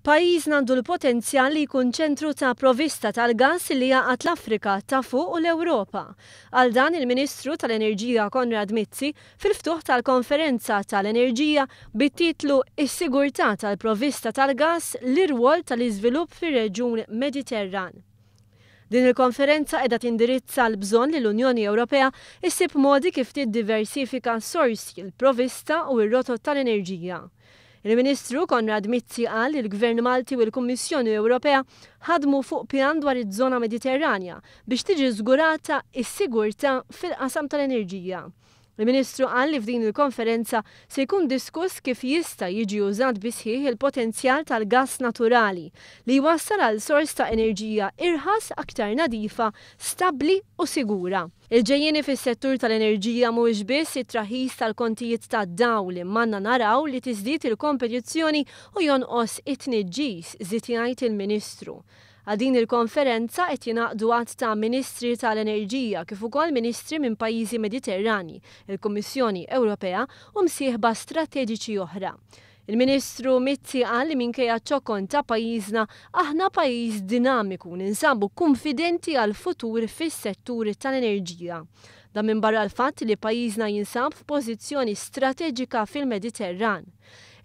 Pajjiżna għandu l-potenzjal li jkun ċentru ta' provista tal-gass li jaqgħad l-Afrika ta' fuq u l-Ewropa. Għal dan il-Ministru tal-Enerġija Konrad Mizzi fil-ftuħ tal-konferenza tal-Energija bit-titlu "Is-sigurtà tal-provista tal-gass l-irwol tal-iżvilupp fir-reġjun Mediterran". Din il-konferenza qiegħda tindirizza l-bżonn li l-Unjoni Ewropeja ssib modi kif tiddiversifika s-sorsi, il-provista u r-rotot tal-enerġija. Il-Ministru Konrad Mizzi qal li l-Gvern Malti u l-Kummissjoni Ewropea ħadmu fuq pjan dwar iż-żona Mediterranja biex tiġi żgurata s-sigurtà fil-qasam tal-enerġija. Il-Ministru qal li f'din il-konferenza se jkun diskuss kif jista' jiġi użat bisħieħ il-potenzjal tal-gass naturali li jwassal għal sors ta' enerġija irħas aktar nadifa, stabbli u sigura. Il-ġejjieni fis-settur tal-enerġija mhuwiex biss it-traħis tal-kontijiet tad-dawl imma naraw li tiżdied il-kompetizzjoni u jonqos it-tniġġis, żied jgħid il-Ministru. Għal din il-konferenza qed jingħaqdu għadd ta' Ministri tal-Enerġija kif ukoll Ministri minn pajjiżi Mediterrani, il-Kummissjoni Ewropea u msieħba strateġiċi oħra. Il-Ministru Mizzi qal li minkejja ċokkon ta' pajjiżna aħna pajjiż dinamiku ninsabu konfidenti għal futur fis-settur tal-enerġija. Dan minbarra l-fatt li pajjiżna jinsab f'pożizzjoni strateġika fil-Mediterran.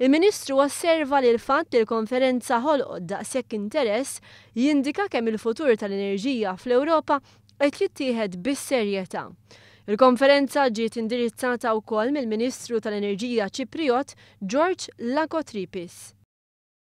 Il-Ministru osserva li l-fatt li l-konferenza ħolqot daqshekk interess jindika kemm il-futur tal-enerġija fl-Ewropa qed jittieħed bis-serjetà. Il-konferenza ġiet indirizzata wkoll mill-Ministru tal-Enerġija Ċipriot George Lakotripis.